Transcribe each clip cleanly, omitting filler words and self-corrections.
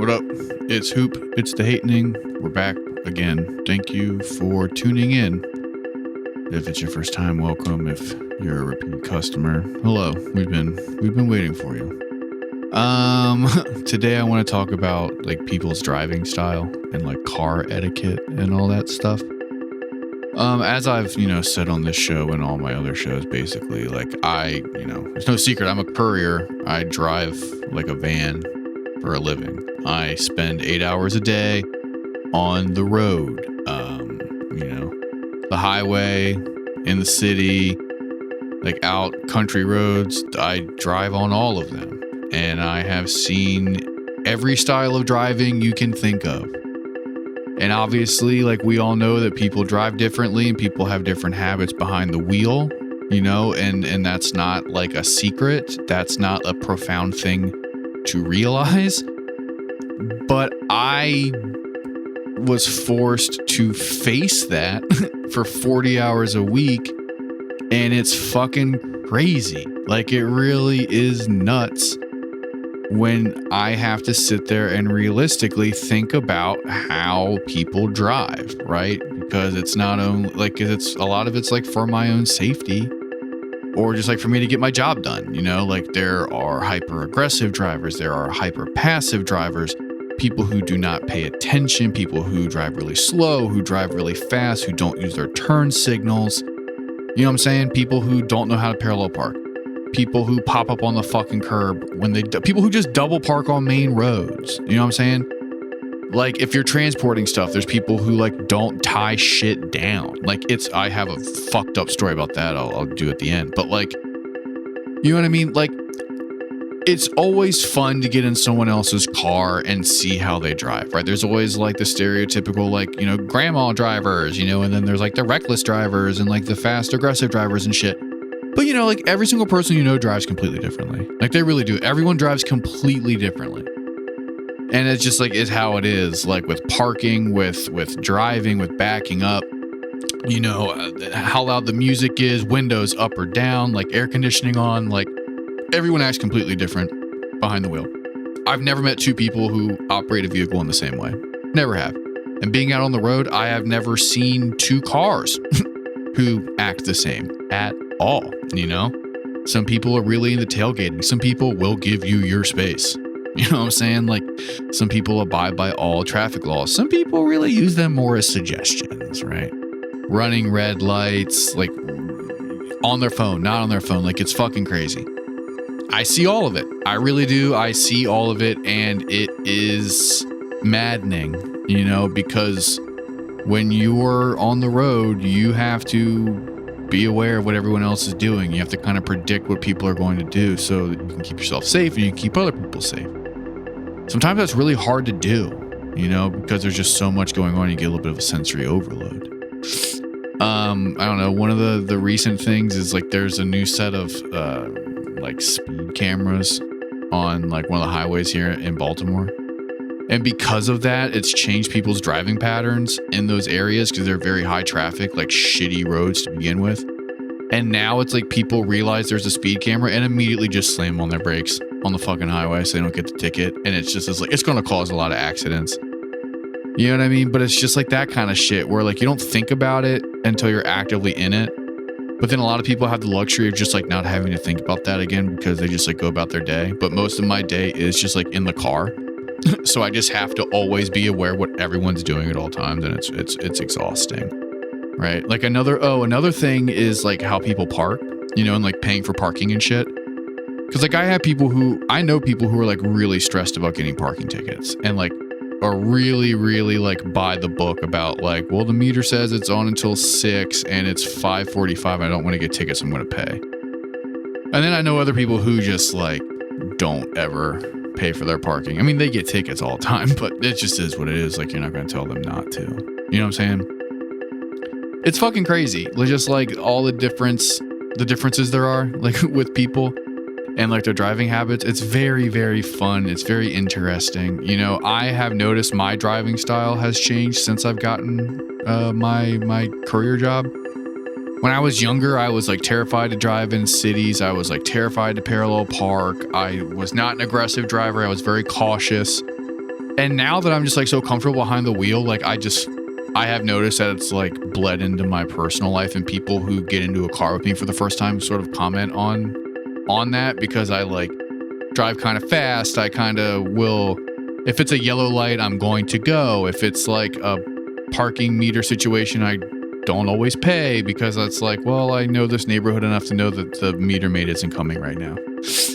What up? It's Hoop. It's the Hatening. We're back again. Thank you for tuning in. If it's your first time, welcome. If you're a repeat customer, hello. We've been waiting for you. Today I want to talk about like people's driving style and like car etiquette and all that stuff. As I've, said on this show and all my other shows, basically, like it's no secret, I'm a courier. I drive like a van for a living. I spend 8 hours a day on the road, the highway, in the city, like out country roads. I drive on all of them, and I have seen every style of driving you can think of. And obviously, like, we all know that people drive differently and people have different habits behind the wheel, and that's not like a secret. That's not a profound thing to realize. But I was forced to face that for 40 hours a week, and it's fucking crazy. Like, it really is nuts when I have to sit there and realistically think about how people drive, right? Because it's not only like, it's a lot of it's like for my own safety, or just like for me to get my job done, like there are hyper aggressive drivers, there are hyper passive drivers, people who do not pay attention, people who drive really slow, who drive really fast, who don't use their turn signals. You know what I'm saying? People who don't know how to parallel park. People who pop up on the fucking curb people who just double park on main roads. You know what I'm saying? Like, if you're transporting stuff, there's people who like don't tie shit down. Like, I have a fucked up story about that. I'll do at the end. But like, you know what I mean? Like, it's always fun to get in someone else's car and see how they drive, right? There's always like the stereotypical, like, grandma drivers, and then there's like the reckless drivers and like the fast aggressive drivers and shit. But, like every single person drives completely differently. Like, they really do. Everyone drives completely differently. And it's just like, it's how it is. Like with parking, with driving, with backing up, how loud the music is, windows up or down, like air conditioning on, like everyone acts completely different behind the wheel. I've never met two people who operate a vehicle in the same way. Never have. And being out on the road, I have never seen two cars who act the same at all. Some people are really into tailgating. Some people will give you your space. You know what I'm saying? Like, some people abide by all traffic laws. Some people really use them more as suggestions, right? Running red lights, like on their phone, not on their phone. Like, it's fucking crazy. I see all of it. I really do. I see all of it, and it is maddening, because when you're on the road, you have to be aware of what everyone else is doing. You have to kind of predict what people are going to do so that you can keep yourself safe and you can keep other people safe. Sometimes that's really hard to do, because there's just so much going on. You get a little bit of a sensory overload. I don't know. One of the recent things is like there's a new set of like speed cameras on like one of the highways here in Baltimore. And because of that, it's changed people's driving patterns in those areas because they're very high traffic, like shitty roads to begin with. And now it's like people realize there's a speed camera and immediately just slam on their brakes on the fucking highway so they don't get the ticket. And it's like, it's going to cause a lot of accidents. You know what I mean? But it's just like that kind of shit where like you don't think about it until you're actively in it. But then a lot of people have the luxury of just like not having to think about that again because they just like go about their day. But most of my day is just like in the car. So I just have to always be aware what everyone's doing at all times, and it's exhausting, right? Like another thing is like how people park, and like paying for parking and shit. Because like I know people who are like really stressed about getting parking tickets and like are really, really like by the book about like, well, the meter says it's on until 6 and it's 5:45. I don't want to get tickets. I'm going to pay. And then I know other people who just like don't ever pay for their parking. I mean, they get tickets all the time, but it just is what it is. Like, you're not going to tell them not to. You know what I'm saying? It's fucking crazy. Just like all the differences there are like with people and like their driving habits. It's very, very fun. It's very interesting. I have noticed my driving style has changed since I've gotten my career job. When I was younger, I was like terrified to drive in cities. I was like terrified to parallel park. I was not an aggressive driver. I was very cautious. And now that I'm just like so comfortable behind the wheel, like I have noticed that it's like bled into my personal life, and people who get into a car with me for the first time sort of comment on that, because I like drive kind of fast. I kind of will, if it's a yellow light, I'm going to go. If it's like a parking meter situation, I don't always pay, because that's like, well, I know this neighborhood enough to know that the meter maid isn't coming right now.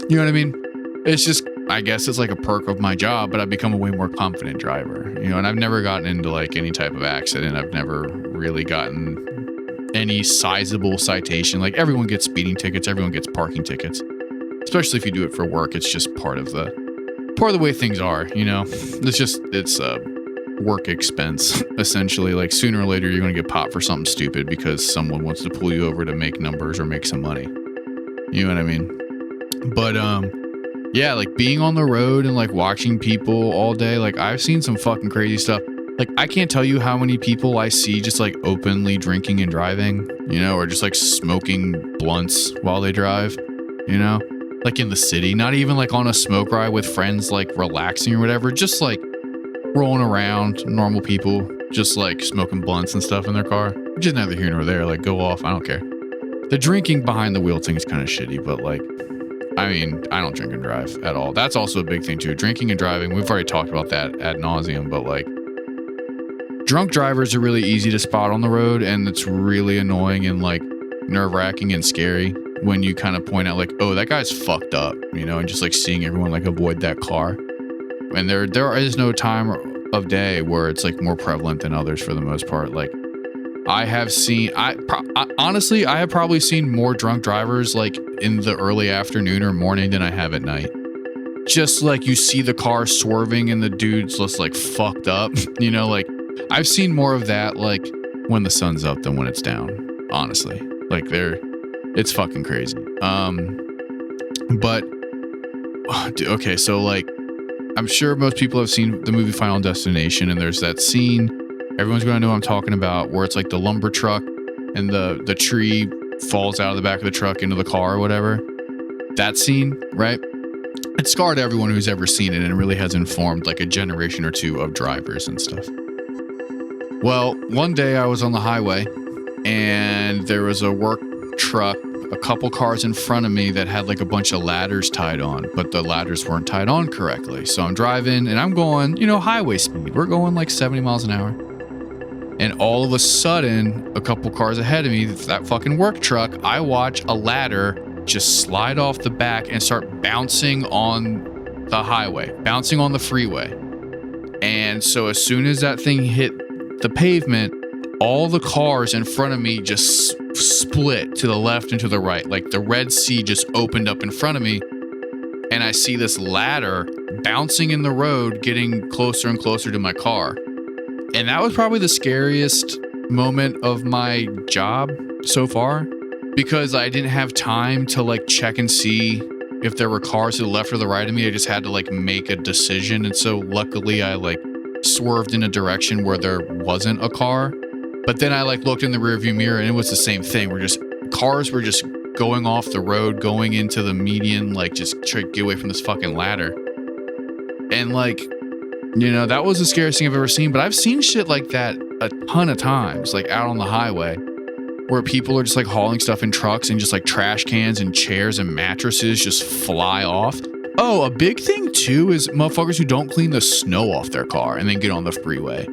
You know what I mean? It's just, I guess it's like a perk of my job, but I've become a way more confident driver, you know, and I've never gotten into like any type of accident. I've never really gotten any sizable citation. Like everyone gets speeding tickets, everyone gets parking tickets, especially if you do it for work. It's just part of the way things are, you know. It's a work expense essentially. Like sooner or later you're going to get popped for something stupid because someone wants to pull you over to make numbers or make some money. You know what I mean? But yeah, like being on the road and like watching people all day, like I've seen some fucking crazy stuff. Like I can't tell you how many people I see just like openly drinking and driving, you know, or just like smoking blunts while they drive, you know, like in the city, not even like on a smoke ride with friends, like relaxing or whatever, just like rolling around, normal people, just like smoking blunts and stuff in their car, which is neither here nor there. Like go off, I don't care. The drinking behind the wheel thing is kind of shitty, but like, I mean, I don't drink and drive at all. That's also a big thing too. Drinking and driving, we've already talked about that ad nauseum, but like drunk drivers are really easy to spot on the road, and it's really annoying and like nerve-wracking and scary when you kind of point out like, oh, that guy's fucked up, you know, and just like seeing everyone like avoid that car. And there is no time of day where it's like more prevalent than others for the most part. Like I have seen, honestly, I have probably seen more drunk drivers like in the early afternoon or morning than I have at night. Just like you see the car swerving and the dude's just like fucked up, you know, like I've seen more of that like when the sun's up than when it's down, honestly. Like it's fucking crazy. But okay, so like I'm sure most people have seen the movie Final Destination, and there's that scene, everyone's going to know what I'm talking about, where it's like the lumber truck and the tree falls out of the back of the truck into the car or whatever. That scene, right? It scarred everyone who's ever seen it, and it really has informed like a generation or two of drivers and stuff. Well, one day I was on the highway and there was a work truck, a couple cars in front of me that had like a bunch of ladders tied on, but the ladders weren't tied on correctly. So I'm driving and I'm going, you know, highway speed. We're going like 70 miles an hour. And all of a sudden, a couple cars ahead of me, that fucking work truck, I watch a ladder just slide off the back and start bouncing on the highway, bouncing on the freeway. And so as soon as that thing hit the pavement, all the cars in front of me just split to the left and to the right. Like the Red Sea just opened up in front of me, and I see this ladder bouncing in the road, getting closer and closer to my car. And that was probably the scariest moment of my job so far, because I didn't have time to like check and see if there were cars to the left or the right of me. I just had to like make a decision. And so luckily I like swerved in a direction where there wasn't a car. But then I like looked in the rearview mirror and it was the same thing. Cars were just going off the road, going into the median, like just trying to get away from this fucking ladder. And like, you know, that was the scariest thing I've ever seen. But I've seen shit like that a ton of times, like out on the highway, where people are just like hauling stuff in trucks and just like trash cans and chairs and mattresses just fly off. Oh, a big thing too is motherfuckers who don't clean the snow off their car and then get on the freeway.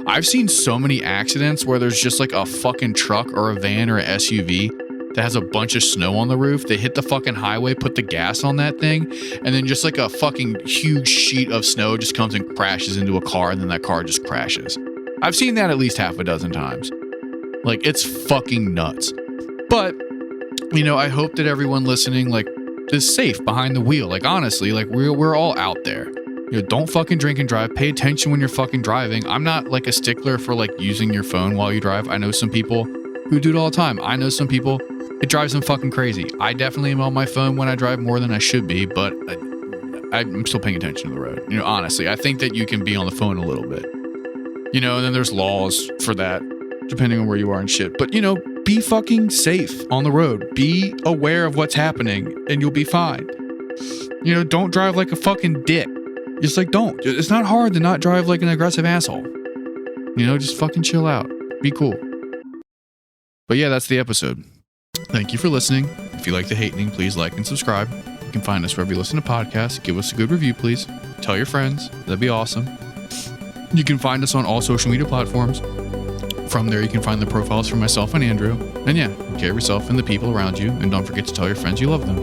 I've seen so many accidents where there's just like a fucking truck or a van or an SUV that has a bunch of snow on the roof. They hit the fucking highway, put the gas on that thing, and then just like a fucking huge sheet of snow just comes and crashes into a car, and then that car just crashes. I've seen that at least half a dozen times. Like, it's fucking nuts. But, you know, I hope that everyone listening, like, is safe behind the wheel. Like, honestly, like, we're all out there. You know, don't fucking drink and drive. Pay attention when you're fucking driving. I'm not like a stickler for like using your phone while you drive. I know some people who do it all the time. I know some people, it drives them fucking crazy. I definitely am on my phone when I drive more than I should be, but I'm still paying attention to the road. You know, honestly, I think that you can be on the phone a little bit. You know, and then there's laws for that, depending on where you are and shit. But, you know, be fucking safe on the road. Be aware of what's happening and you'll be fine. You know, don't drive like a fucking dick. Just like, don't. It's not hard to not drive like an aggressive asshole. You know, just fucking chill out. Be cool. But yeah, that's the episode. Thank you for listening. If you like The Hatening, please like and subscribe. You can find us wherever you listen to podcasts. Give us a good review, please. Tell your friends. That'd be awesome. You can find us on all social media platforms. From there, you can find the profiles for myself and Andrew. And yeah, take care of yourself and the people around you. And don't forget to tell your friends you love them.